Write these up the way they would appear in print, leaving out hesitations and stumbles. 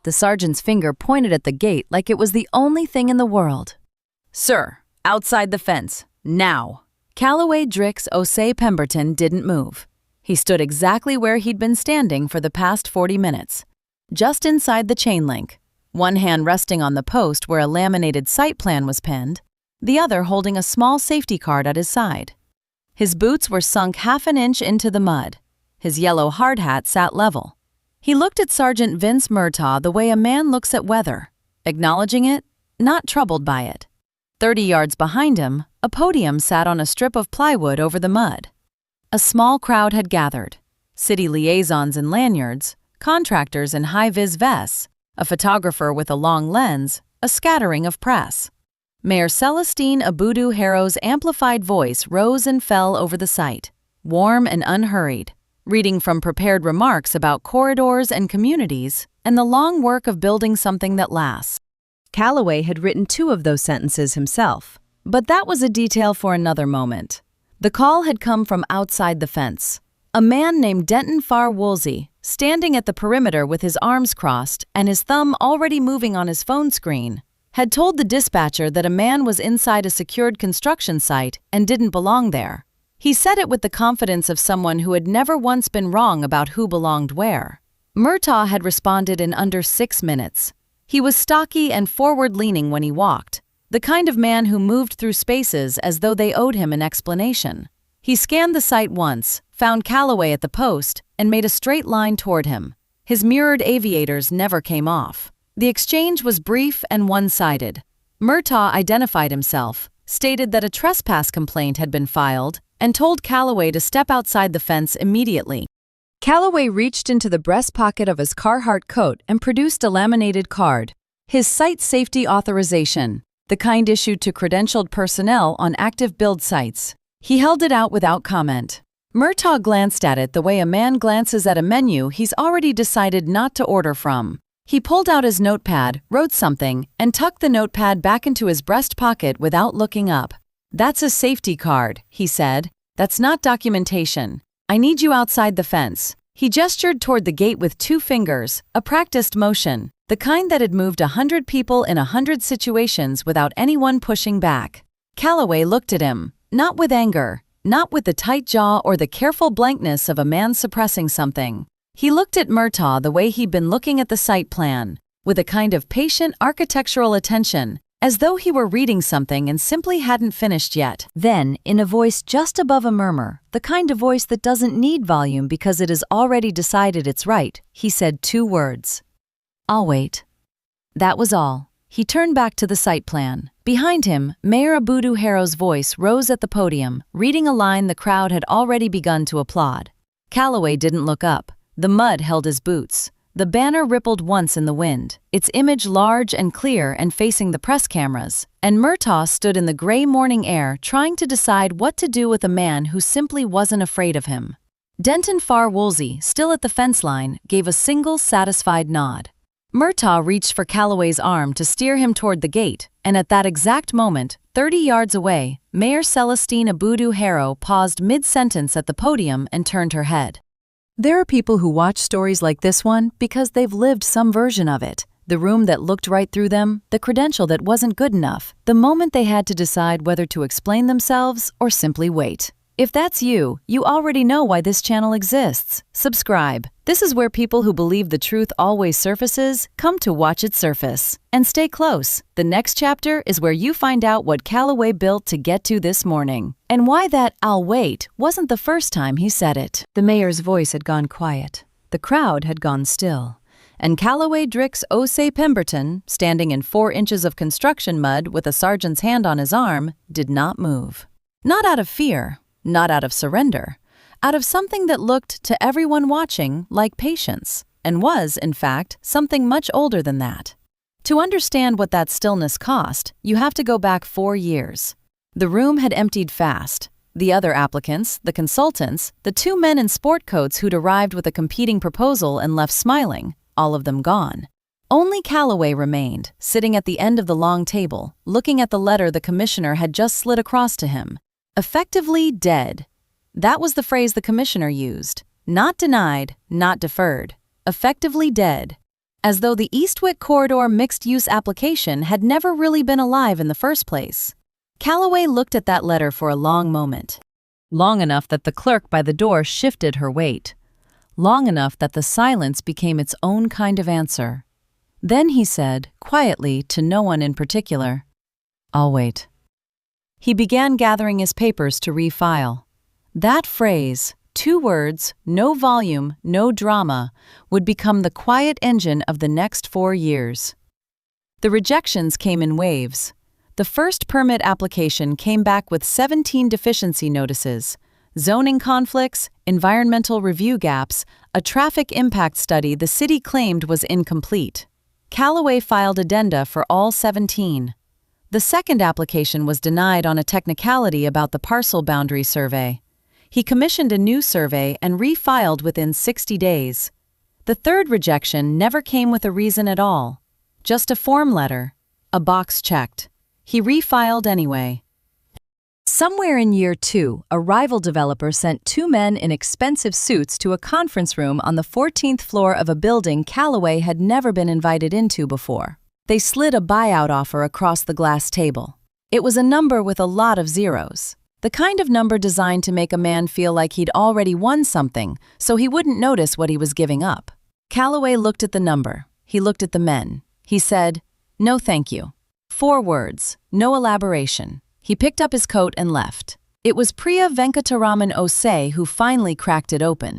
The sergeant's finger pointed at the gate like it was the only thing in the world. "Sir, outside the fence, now." Calloway Drix Osei-Pemberton didn't move. He stood exactly where he'd been standing for the past 40 minutes, just inside the chain link, one hand resting on the post where a laminated site plan was pinned, the other holding a small safety card at his side. His boots were sunk half an inch into the mud. His yellow hard hat sat level. He looked at Sergeant Murtagh the way a man looks at weather, acknowledging it, not troubled by it. 30 yards behind him, a podium sat on a strip of plywood over the mud. A small crowd had gathered: city liaisons in lanyards, contractors in high-vis vests, a photographer with a long lens, a scattering of press. Mayor Celestine Abudu-Harrow's amplified voice rose and fell over the site, warm and unhurried, reading from prepared remarks about corridors and communities and the long work of building something that lasts. Calloway had written 2 of those sentences himself, but that was a detail for another moment. The call had come from outside the fence. A man named Denton Woolsey, standing at the perimeter with his arms crossed and his thumb already moving on his phone screen, had told the dispatcher that a man was inside a secured construction site and didn't belong there. He said it with the confidence of someone who had never once been wrong about who belonged where. Murtagh had responded in under 6 minutes. He was stocky and forward-leaning when he walked, the kind of man who moved through spaces as though they owed him an explanation. He scanned the site once, found Calloway at the post, and made a straight line toward him. His mirrored aviators never came off. The exchange was brief and one-sided. Murtagh identified himself, stated that a trespass complaint had been filed, and told Calloway to step outside the fence immediately. Calloway reached into the breast pocket of his Carhartt coat and produced a laminated card. His site safety authorization, the kind issued to credentialed personnel on active build sites. He held it out without comment. Murtagh glanced at it the way a man glances at a menu he's already decided not to order from. He pulled out his notepad, wrote something, and tucked the notepad back into his breast pocket without looking up. "That's a safety card," he said. "That's not documentation. I need you outside the fence." He gestured toward the gate with 2 fingers, a practiced motion, the kind that had moved 100 people in 100 situations without anyone pushing back. Calloway looked at him, not with anger, not with the tight jaw or the careful blankness of a man suppressing something. He looked at Murtagh the way he'd been looking at the site plan, with a kind of patient architectural attention, as though he were reading something and simply hadn't finished yet. Then, in a voice just above a murmur, the kind of voice that doesn't need volume because it has already decided it's right, he said 2 words. "I'll wait." That was all. He turned back to the site plan. Behind him, Mayor Abudu-Harrow's voice rose at the podium, reading a line the crowd had already begun to applaud. Calloway didn't look up. The mud held his boots. The banner rippled once in the wind, its image large and clear and facing the press cameras, and Murtagh stood in the gray morning air trying to decide what to do with a man who simply wasn't afraid of him. Denton Woolsey, still at the fence line, gave a single satisfied nod. Murtagh reached for Calloway's arm to steer him toward the gate, and at that exact moment, 30 yards away, Mayor Celestine Abudu-Harrow paused mid-sentence at the podium and turned her head. There are people who watch stories like this one because they've lived some version of it. The room that looked right through them, the credential that wasn't good enough, the moment they had to decide whether to explain themselves or simply wait. If that's you, you already know why this channel exists. Subscribe. This is where people who believe the truth always surfaces come to watch it surface. And stay close. The next chapter is where you find out what Calloway built to get to this morning, and why that "I'll wait" wasn't the first time he said it. The mayor's voice had gone quiet. The crowd had gone still. And Calloway Drix Osei-Pemberton, standing in 4 inches of construction mud with a sergeant's hand on his arm, did not move. Not out of fear. Not out of surrender, out of something that looked to everyone watching like patience, and was, in fact, something much older than that. To understand what that stillness cost, you have to go back 4 years. The room had emptied fast. The other applicants, the consultants, the 2 men in sport coats who'd arrived with a competing proposal and left smiling, all of them gone. Only Calloway remained, sitting at the end of the long table, looking at the letter the commissioner had just slid across to him. Effectively dead. That was the phrase the commissioner used. Not denied, not deferred. Effectively dead. as though the Eastwick Corridor mixed-use application had never really been alive in the first place. Calloway looked at that letter for a long moment. Long enough that the clerk by the door shifted her weight. Long enough that the silence became its own kind of answer. Then he said, quietly, to no one in particular, "I'll wait." He began gathering his papers to refile. That phrase, 2 words, no volume, no drama, would become the quiet engine of the next 4 years. The rejections came in waves. The first permit application came back with 17 deficiency notices, zoning conflicts, environmental review gaps, a traffic impact study the city claimed was incomplete. Calloway filed addenda for all 17. The second application was denied on a technicality about the parcel boundary survey. He commissioned a new survey and refiled within 60 days. The third rejection never came with a reason at all. Just a form letter, a box checked. He refiled anyway. Somewhere in year 2, a rival developer sent 2 men in expensive suits to a conference room on the 14th floor of a building Calloway had never been invited into before. They slid a buyout offer across the glass table. It was a number with a lot of zeros. The kind of number designed to make a man feel like he'd already won something, so he wouldn't notice what he was giving up. Calloway looked at the number. He looked at the men. He said, "No thank you." 4 words, no elaboration. He picked up his coat and left. It was Priya Venkataraman Osei who finally cracked it open.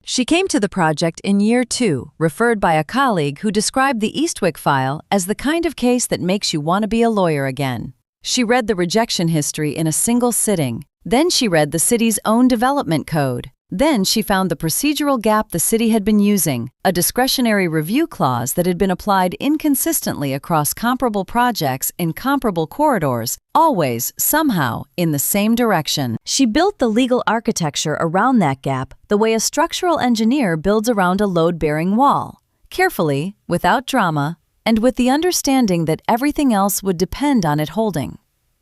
She came to the project in year 2, referred by a colleague who described the Eastwick file as the kind of case that makes you want to be a lawyer again. She read the rejection history in a single sitting. Then she read the city's own development code. Then she found the procedural gap the city had been using, a discretionary review clause that had been applied inconsistently across comparable projects in comparable corridors, always, somehow, in the same direction. She built the legal architecture around that gap the way a structural engineer builds around a load-bearing wall, carefully, without drama, and with the understanding that everything else would depend on it holding.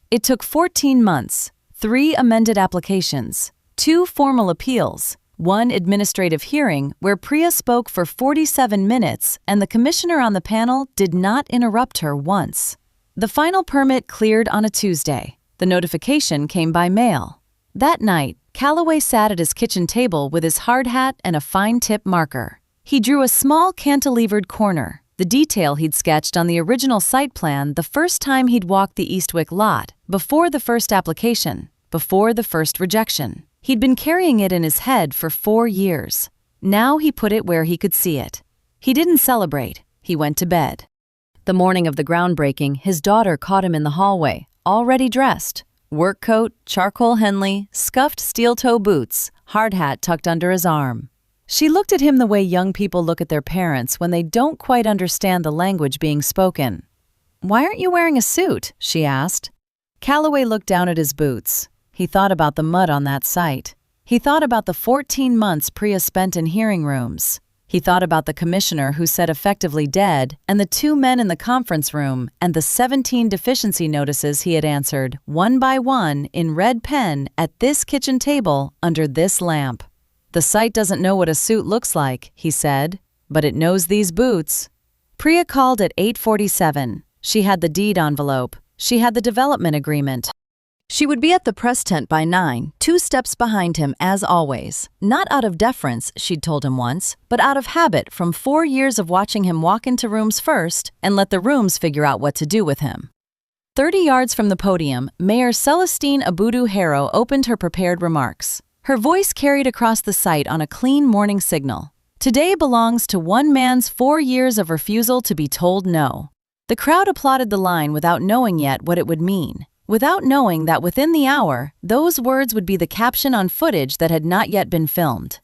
It took 14 months, 3 amended applications, 2 formal appeals, 1 administrative hearing where Priya spoke for 47 minutes and the commissioner on the panel did not interrupt her once. The final permit cleared on a Tuesday. The notification came by mail. That night, Calloway sat at his kitchen table with his hard hat and a fine-tip marker. He drew a small cantilevered corner, the detail he'd sketched on the original site plan the first time he'd walked the Eastwick lot, before the first application, before the first rejection. He'd been carrying it in his head for 4 years. Now he put it where he could see it. He didn't celebrate. He went to bed. The morning of the groundbreaking, his daughter caught him in the hallway, already dressed. Work coat, charcoal Henley, scuffed steel-toe boots, hard hat tucked under his arm. She looked at him the way young people look at their parents when they don't quite understand the language being spoken. "Why aren't you wearing a suit?" she asked. Calloway looked down at his boots. He thought about the mud on that site. He thought about the 14 months Priya spent in hearing rooms. He thought about the commissioner who said effectively dead, and the 2 men in the conference room, and the 17 deficiency notices he had answered, one by one, in red pen, at this kitchen table, under this lamp. "The site doesn't know what a suit looks like," he said, "but it knows these boots." Priya called at 8:47. She had the deed envelope. She had the development agreement. She would be at the press tent by 9, 2 steps behind him as always. Not out of deference, she'd told him once, but out of habit from 4 years of watching him walk into rooms first and let the rooms figure out what to do with him. 30 yards from the podium, Mayor Celestine Abudu Harrow opened her prepared remarks. Her voice carried across the site on a clean morning signal. Today belongs to one man's 4 years of refusal to be told no. The crowd applauded the line without knowing yet what it would mean. Without knowing that within the hour, those words would be the caption on footage that had not yet been filmed.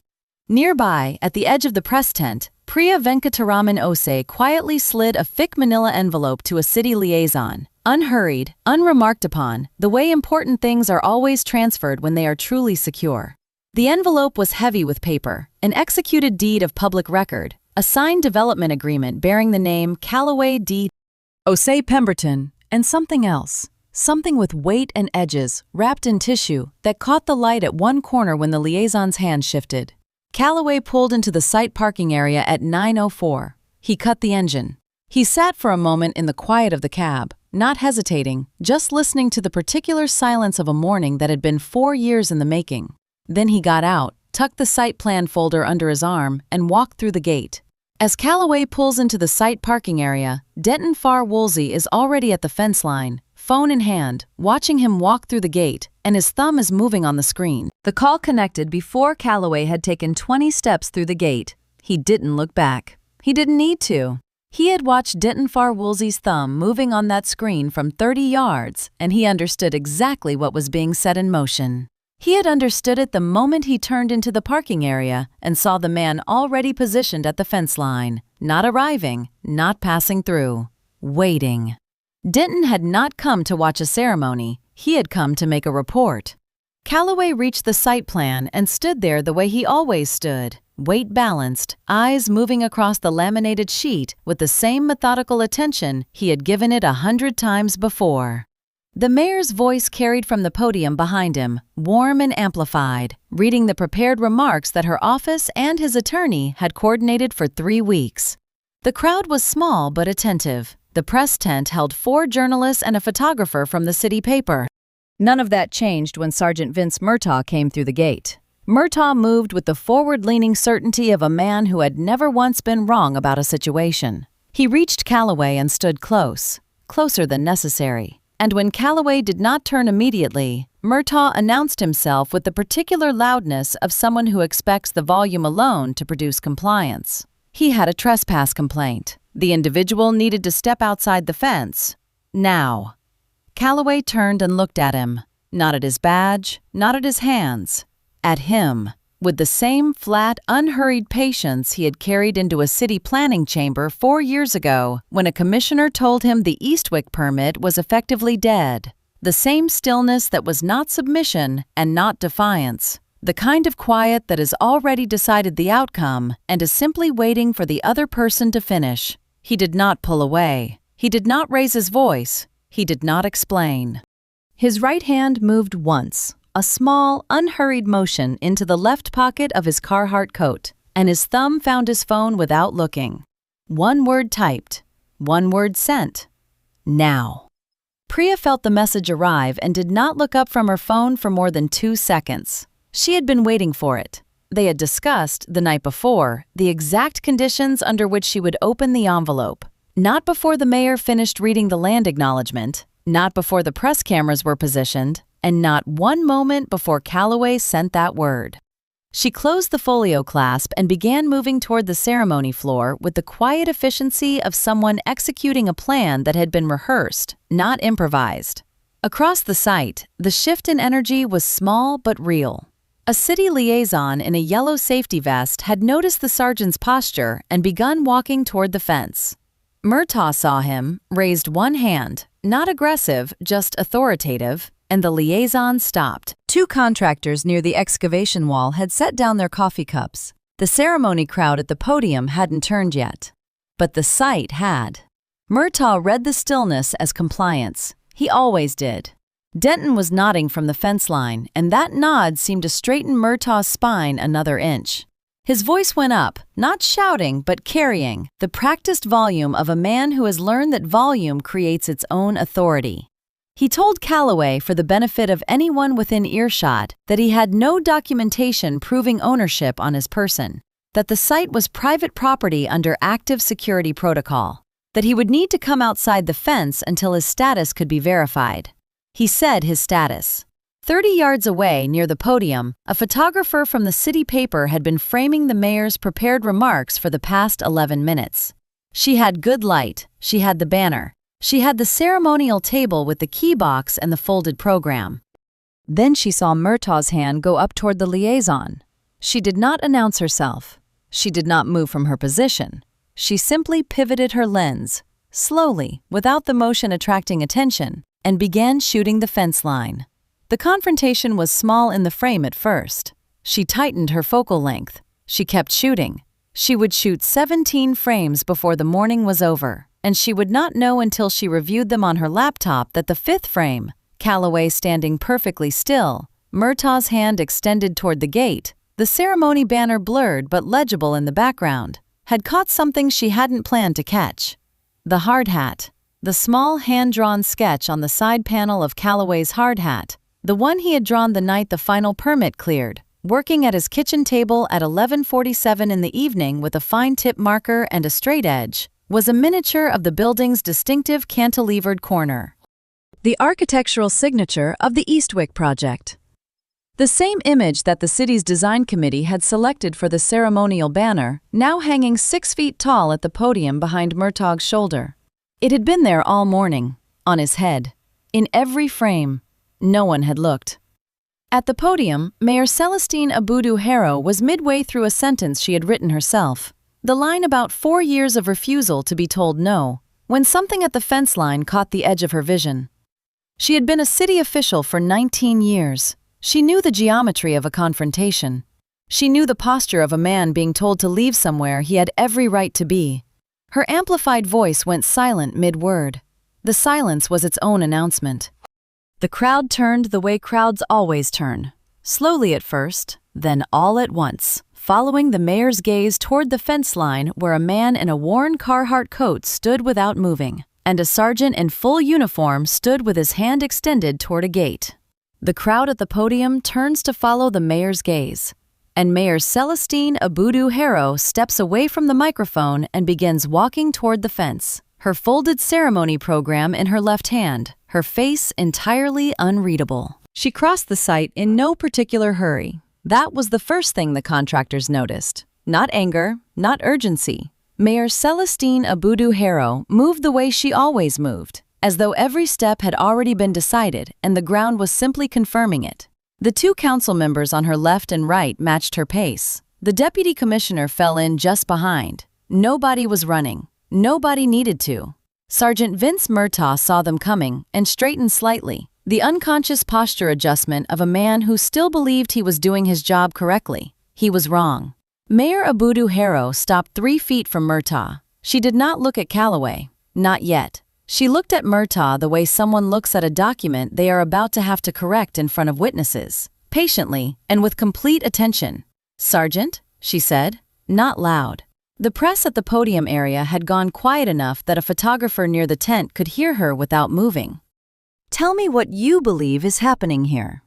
Nearby, at the edge of the press tent, Priya Venkataraman Osei quietly slid a thick manila envelope to a city liaison, unhurried, unremarked upon, the way important things are always transferred when they are truly secure. The envelope was heavy with paper, an executed deed of public record, a signed development agreement bearing the name Calloway Drix Osei-Pemberton, and something else. Something with weight and edges, wrapped in tissue, that caught the light at one corner when the liaison's hand shifted. Calloway pulled into the site parking area at 9:04. He cut the engine. He sat for a moment in the quiet of the cab, not hesitating, just listening to the particular silence of a morning that had been 4 years in the making. Then he got out, tucked the site plan folder under his arm, and walked through the gate. As Calloway pulls into the site parking area, Denton Farr Woolsey is already at the fence line, phone in hand, watching him walk through the gate, and his thumb is moving on the screen. The call connected before Calloway had taken 20 steps through the gate. He didn't look back. He didn't need to. He had watched Denton Farr Woolsey's thumb moving on that screen from 30 yards, and he understood exactly what was being set in motion. He had understood it the moment he turned into the parking area and saw the man already positioned at the fence line, not arriving, not passing through, waiting. Denton had not come to watch a ceremony. He had come to make a report. Calloway reached the site plan and stood there the way he always stood, weight balanced, eyes moving across the laminated sheet with the same methodical attention he had given it 100 times before. The mayor's voice carried from the podium behind him, warm and amplified, reading the prepared remarks that her office and his attorney had coordinated for 3 weeks. The crowd was small but attentive. The press tent held 4 journalists and a photographer from the city paper. None of that changed when Sergeant Murtagh came through the gate. Murtagh moved with the forward-leaning certainty of a man who had never once been wrong about a situation. He reached Calloway and stood close, closer than necessary. And when Calloway did not turn immediately, Murtagh announced himself with the particular loudness of someone who expects the volume alone to produce compliance. He had a trespass complaint. The individual needed to step outside the fence. Now. Calloway turned and looked at him, not at his badge, not at his hands, at him, with the same flat, unhurried patience he had carried into a city planning chamber 4 years ago when a commissioner told him the Eastwick permit was effectively dead. The same stillness that was not submission and not defiance. The kind of quiet that has already decided the outcome and is simply waiting for the other person to finish. He did not pull away. He did not raise his voice. He did not explain. His right hand moved once, a small, unhurried motion into the left pocket of his Carhartt coat, and his thumb found his phone without looking. 1 word typed. 1 word sent. Now. Priya felt the message arrive and did not look up from her phone for more than 2 seconds. She had been waiting for it. They had discussed, the night before, the exact conditions under which she would open the envelope. Not before the mayor finished reading the land acknowledgement, not before the press cameras were positioned, and not 1 moment before Calloway sent that word. She closed the folio clasp and began moving toward the ceremony floor with the quiet efficiency of someone executing a plan that had been rehearsed, not improvised. Across the site, the shift in energy was small but real. A city liaison in a yellow safety vest had noticed the sergeant's posture and begun walking toward the fence. Murtagh saw him, raised 1 hand, not aggressive, just authoritative, and the liaison stopped. 2 contractors near the excavation wall had set down their coffee cups. The ceremony crowd at the podium hadn't turned yet. But the site had. Murtagh read the stillness as compliance. He always did. Denton was nodding from the fence line, and that nod seemed to straighten Murtagh's spine another inch. His voice went up, not shouting, but carrying, the practiced volume of a man who has learned that volume creates its own authority. He told Calloway, for the benefit of anyone within earshot, that he had no documentation proving ownership on his person, that the site was private property under active security protocol, that he would need to come outside the fence until his status could be verified. He said his status. 30 yards away, near the podium, a photographer from the city paper had been framing the mayor's prepared remarks for the past 11 minutes. She had good light. She had the banner. She had the ceremonial table with the key box and the folded program. Then she saw Murtagh's hand go up toward the liaison. She did not announce herself. She did not move from her position. She simply pivoted her lens, slowly, without the motion attracting attention, and began shooting the fence line. The confrontation was small in the frame at first. She tightened her focal length. She kept shooting. She would shoot 17 frames before the morning was over, and she would not know until she reviewed them on her laptop that the 5th frame, Calloway standing perfectly still, Murtagh's hand extended toward the gate, the ceremony banner blurred but legible in the background, had caught something she hadn't planned to catch. The hard hat. The small hand-drawn sketch on the side panel of Calloway's hard hat, the one he had drawn the night the final permit cleared, working at his kitchen table at 11:47 in the evening with a fine-tip marker and a straight edge, was a miniature of the building's distinctive cantilevered corner. The architectural signature of the Eastwick project. The same image that the city's design committee had selected for the ceremonial banner, now hanging 6 feet tall at the podium behind Murtagh's shoulder. It had been there all morning, on his head, in every frame. No one had looked. At the podium, Mayor Celestine Abudu-Hero was midway through a sentence she had written herself, the line about 4 years of refusal to be told no, when something at the fence line caught the edge of her vision. She had been a city official for 19 years. She knew the geometry of a confrontation. She knew the posture of a man being told to leave somewhere he had every right to be. Her amplified voice went silent mid-word. The silence was its own announcement. The crowd turned the way crowds always turn, slowly at first, then all at once, following the mayor's gaze toward the fence line where a man in a worn Carhartt coat stood without moving, and a sergeant in full uniform stood with his hand extended toward a gate. The crowd at the podium turns to follow the mayor's gaze, and Mayor Celestine Abudu-Hero steps away from the microphone and begins walking toward the fence, her folded ceremony program in her left hand, her face entirely unreadable. She crossed the site in no particular hurry. That was the first thing the contractors noticed. Not anger, not urgency. Mayor Celestine Abudu-Hero moved the way she always moved, as though every step had already been decided and the ground was simply confirming it. The 2 council members on her left and right matched her pace. The deputy commissioner fell in just behind. Nobody was running. Nobody needed to. Sergeant Vince Murtagh saw them coming and straightened slightly, the unconscious posture adjustment of a man who still believed he was doing his job correctly. He was wrong. Mayor Abudu-Hero stopped 3 feet from Murtagh. She did not look at Calloway. Not yet. She looked at Murtagh the way someone looks at a document they are about to have to correct in front of witnesses, patiently and with complete attention. "Sergeant," she said, not loud. The press at the podium area had gone quiet enough that a photographer near the tent could hear her without moving. "Tell me what you believe is happening here."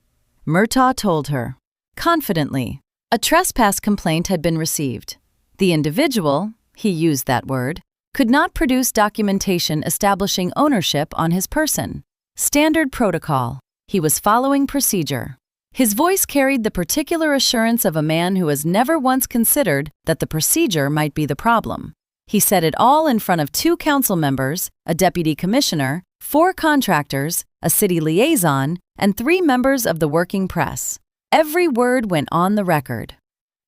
Murtagh told her, confidently. A trespass complaint had been received. The individual, he used that word, could not produce documentation establishing ownership on his person. Standard protocol. He was following procedure. His voice carried the particular assurance of a man who has never once considered that the procedure might be the problem. He said it all in front of 2 council members, a deputy commissioner, 4 contractors, a city liaison, and 3 members of the working press. Every word went on the record.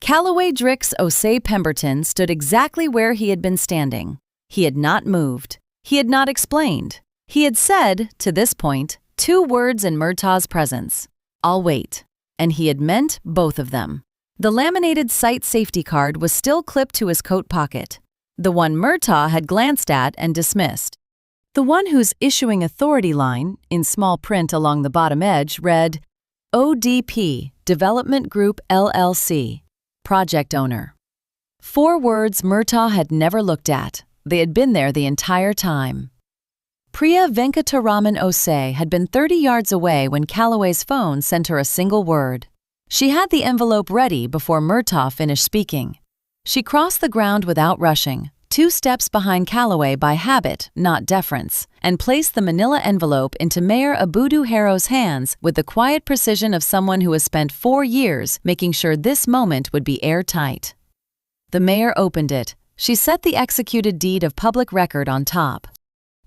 Calloway Drix Osei-Pemberton stood exactly where he had been standing. He had not moved. He had not explained. He had said, to this point, 2 words in Murtagh's presence. "I'll wait." And he had meant both of them. The laminated site safety card was still clipped to his coat pocket. The one Murtagh had glanced at and dismissed. The one whose issuing authority line, in small print along the bottom edge, read, ODP, Development Group LLC, Project Owner. 4 words Murtagh had never looked at. They had been there the entire time. Priya Venkataraman Osei had been 30 yards away when Calloway's phone sent her a single word. She had the envelope ready before Murtagh finished speaking. She crossed the ground without rushing, 2 steps behind Calloway by habit, not deference, and placed the manila envelope into Mayor Abudu-Hero's hands with the quiet precision of someone who has spent 4 years making sure this moment would be airtight. The mayor opened it. She set the executed deed of public record on top.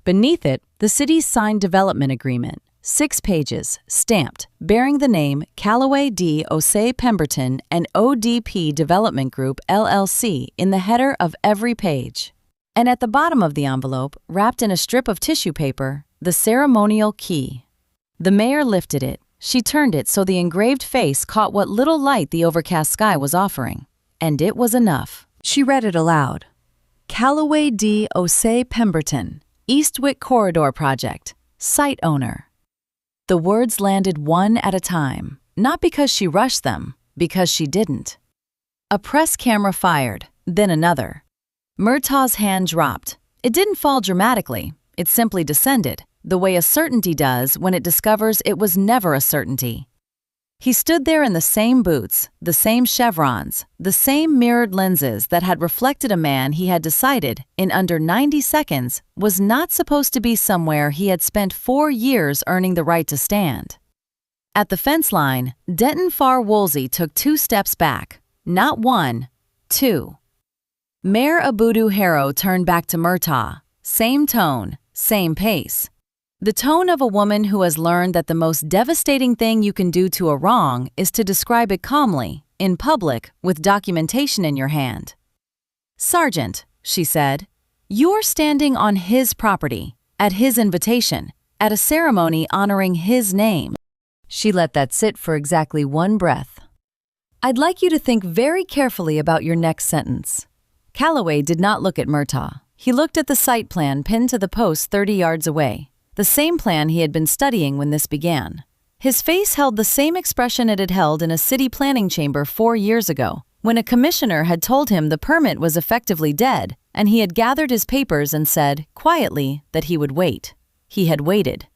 Beneath it, the city's signed development agreement, 6 pages, stamped, bearing the name Calloway D. Osei-Pemberton and ODP Development Group LLC in the header of every page. And at the bottom of the envelope, wrapped in a strip of tissue paper, the ceremonial key. The mayor lifted it. She turned it so the engraved face caught what little light the overcast sky was offering. And it was enough. She read it aloud. Calloway D. Osei-Pemberton, Eastwick Corridor Project, Site Owner. The words landed one at a time, not because she rushed them, because she didn't. A press camera fired, then another. Murtagh's hand dropped. It didn't fall dramatically. It simply descended, the way a certainty does when it discovers it was never a certainty. He stood there in the same boots, the same chevrons, the same mirrored lenses that had reflected a man he had decided, in under 90 seconds, was not supposed to be somewhere he had spent 4 years earning the right to stand. At the fence line, Denton Farr Woolsey took 2 steps back. Not 1, 2. Mayor Abudu Harrow turned back to Murtagh. Same tone, same pace. The tone of a woman who has learned that the most devastating thing you can do to a wrong is to describe it calmly, in public, with documentation in your hand. "Sergeant," she said, "you're standing on his property, at his invitation, at a ceremony honoring his name." She let that sit for exactly 1 breath. "I'd like you to think very carefully about your next sentence." Calloway did not look at Murtagh. He looked at the site plan pinned to the post 30 yards away, the same plan he had been studying when this began. His face held the same expression it had held in a city planning chamber 4 years ago, when a commissioner had told him the permit was effectively dead, and he had gathered his papers and said, quietly, that he would wait. He had waited.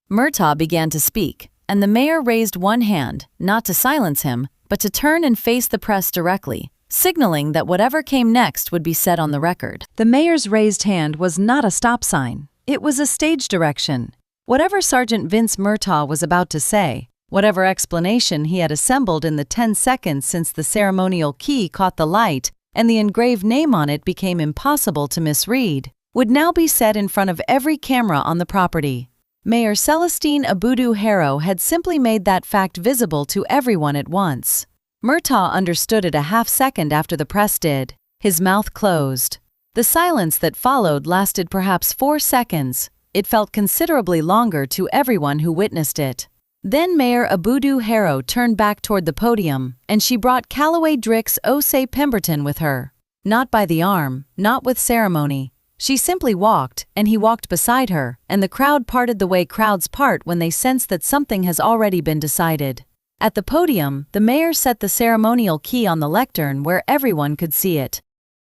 Murtagh began to speak, and the mayor raised one hand, not to silence him, but to turn and face the press directly, signaling that whatever came next would be said on the record. The mayor's raised hand was not a stop sign. It was a stage direction. Whatever Sergeant Vince Murtagh was about to say, whatever explanation he had assembled in the 10 seconds since the ceremonial key caught the light and the engraved name on it became impossible to misread, would now be said in front of every camera on the property. Mayor Celestine Abudu Harrow had simply made that fact visible to everyone at once. Murtagh understood it a half-second after the press did. His mouth closed. The silence that followed lasted perhaps 4 seconds. It felt considerably longer to everyone who witnessed it. Then Mayor Abudu Harrow turned back toward the podium, and she brought Calloway Drix Osei-Pemberton with her. Not by the arm, not with ceremony. She simply walked, and he walked beside her, and the crowd parted the way crowds part when they sense that something has already been decided. At the podium, the mayor set the ceremonial key on the lectern where everyone could see it.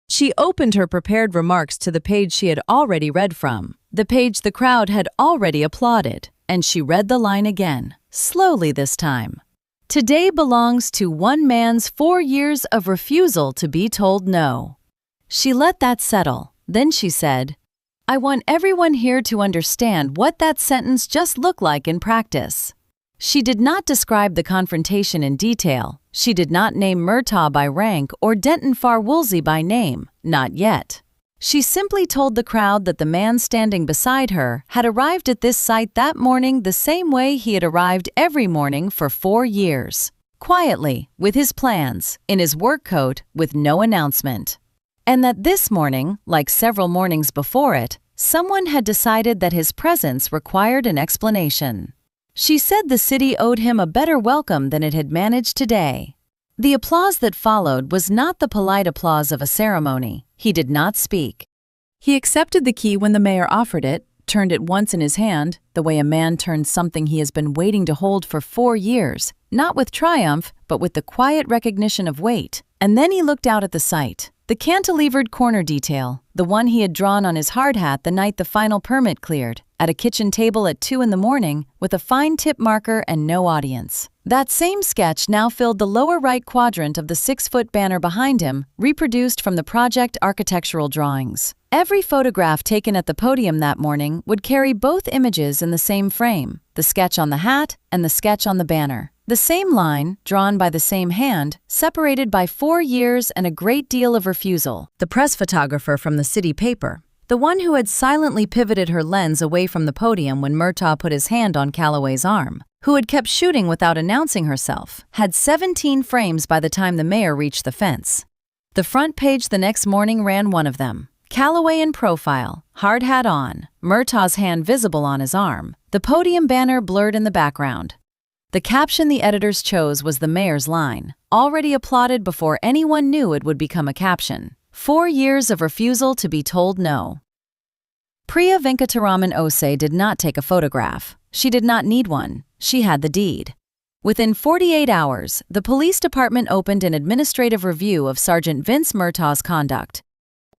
She opened her prepared remarks to the page she had already read from, the page the crowd had already applauded, and she read the line again, slowly this time. "Today belongs to one man's 4 years of refusal to be told no." She let that settle. Then she said, "I want everyone here to understand what that sentence just looked like in practice." She did not describe the confrontation in detail. She did not name Murtagh by rank or Denton Farr Woolsey by name, not yet. She simply told the crowd that the man standing beside her had arrived at this site that morning the same way he had arrived every morning for 4 years. Quietly, with his plans, in his work coat, with no announcement. And that this morning, like several mornings before it, someone had decided that his presence required an explanation. She said the city owed him a better welcome than it had managed today. The applause that followed was not the polite applause of a ceremony. He did not speak. He accepted the key when the mayor offered it, turned it once in his hand, the way a man turns something he has been waiting to hold for 4 years, not with triumph, but with the quiet recognition of weight. And then he looked out at the site. The cantilevered corner detail, the one he had drawn on his hard hat the night the final permit cleared, at a kitchen table at 2 in the morning with a fine tip marker and no audience. That same sketch now filled the lower right quadrant of the 6-foot banner behind him, reproduced from the project architectural drawings. Every photograph taken at the podium that morning would carry both images in the same frame, the sketch on the hat and the sketch on the banner. The same line, drawn by the same hand, separated by 4 years and a great deal of refusal. The press photographer from the city paper, the one who had silently pivoted her lens away from the podium when Murtagh put his hand on Calloway's arm, who had kept shooting without announcing herself, had 17 frames by the time the mayor reached the fence. The front page the next morning ran one of them. Calloway in profile, hard hat on, Murtagh's hand visible on his arm, the podium banner blurred in the background. The caption the editors chose was the mayor's line, already applauded before anyone knew it would become a caption. 4 years of refusal to be told no. Priya Venkataraman Osei did not take a photograph. She did not need one. She had the deed. Within 48 hours, the police department opened an administrative review of Sergeant Vince Murtagh's conduct.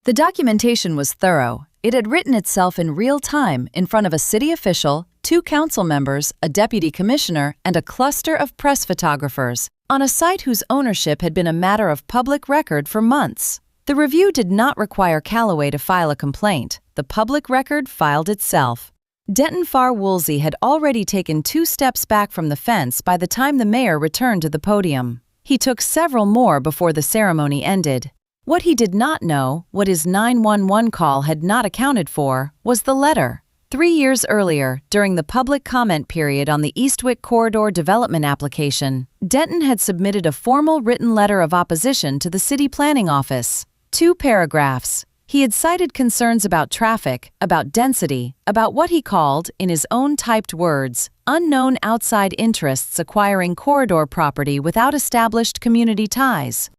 The documentation was thorough. It had written itself in real time in front of a city official, 2 council members, a deputy commissioner, and a cluster of press photographers, on a site whose ownership had been a matter of public record for months. The review did not require Calloway to file a complaint. The public record filed itself. Denton Farr Woolsey had already taken 2 steps back from the fence by the time the mayor returned to the podium. He took several more before the ceremony ended. What he did not know, what his 911 call had not accounted for, was the letter. 3 years earlier, during the public comment period on the Eastwick Corridor Development application, Denton had submitted a formal written letter of opposition to the City Planning Office. 2 paragraphs. He had cited concerns about traffic, about density, about what he called, in his own typed words, unknown outside interests acquiring corridor property without established community ties.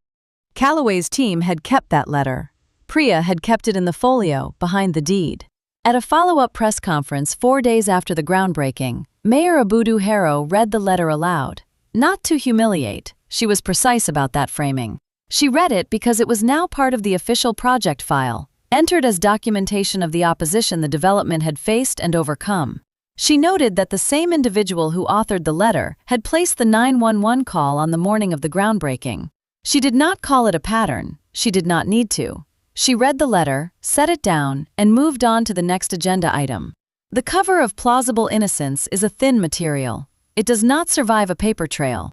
Calloway's team had kept that letter. Priya had kept it in the folio, behind the deed. At a follow-up press conference 4 days after the groundbreaking, Mayor Abudu Harrow read the letter aloud. Not to humiliate, she was precise about that framing. She read it because it was now part of the official project file, entered as documentation of the opposition the development had faced and overcome. She noted that the same individual who authored the letter had placed the 911 call on the morning of the groundbreaking. She did not call it a pattern. She did not need to. She read the letter, set it down, and moved on to the next agenda item. The cover of Plausible Innocence is a thin material. It does not survive a paper trail.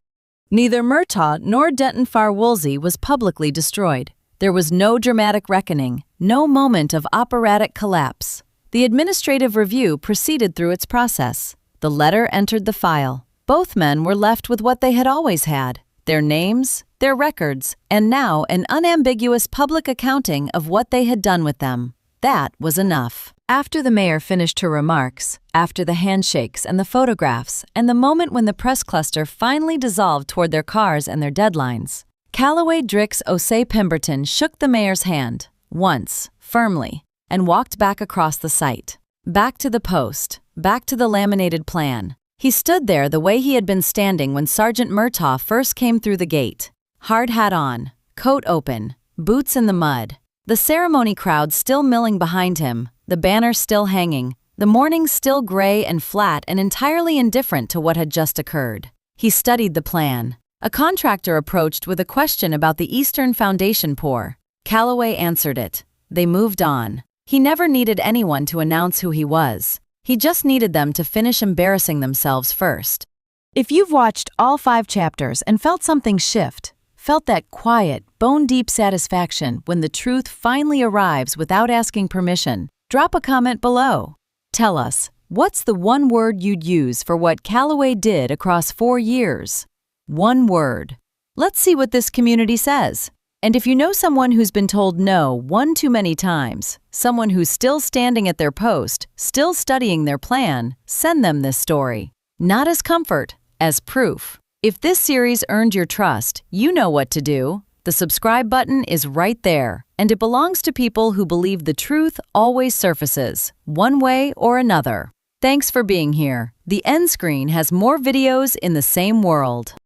Neither Murtagh nor Denton Farr Woolsey was publicly destroyed. There was no dramatic reckoning, no moment of operatic collapse. The administrative review proceeded through its process. The letter entered the file. Both men were left with what they had always had: their names, their records, and now an unambiguous public accounting of what they had done with them. That was enough. After the mayor finished her remarks, after the handshakes and the photographs, and the moment when the press cluster finally dissolved toward their cars and their deadlines, Calloway Drix Osei-Pemberton shook the mayor's hand, once, firmly, and walked back across the site. Back to the post, back to the laminated plan. He stood there the way he had been standing when Sergeant Murtagh first came through the gate. Hard hat on, coat open, boots in the mud. The ceremony crowd still milling behind him, the banner still hanging, the morning still gray and flat and entirely indifferent to what had just occurred. He studied the plan. A contractor approached with a question about the Eastern Foundation pour. Calloway answered it. They moved on. He never needed anyone to announce who he was. He just needed them to finish embarrassing themselves first. If you've watched all 5 chapters and felt something shift, felt that quiet, bone-deep satisfaction when the truth finally arrives without asking permission, drop a comment below. Tell us, what's the one word you'd use for what Calloway did across 4 years? One word. Let's see what this community says. And if you know someone who's been told no one too many times, someone who's still standing at their post, still studying their plan, send them this story. Not as comfort, as proof. If this series earned your trust, you know what to do. The subscribe button is right there, and it belongs to people who believe the truth always surfaces, one way or another. Thanks for being here. The end screen has more videos in the same world.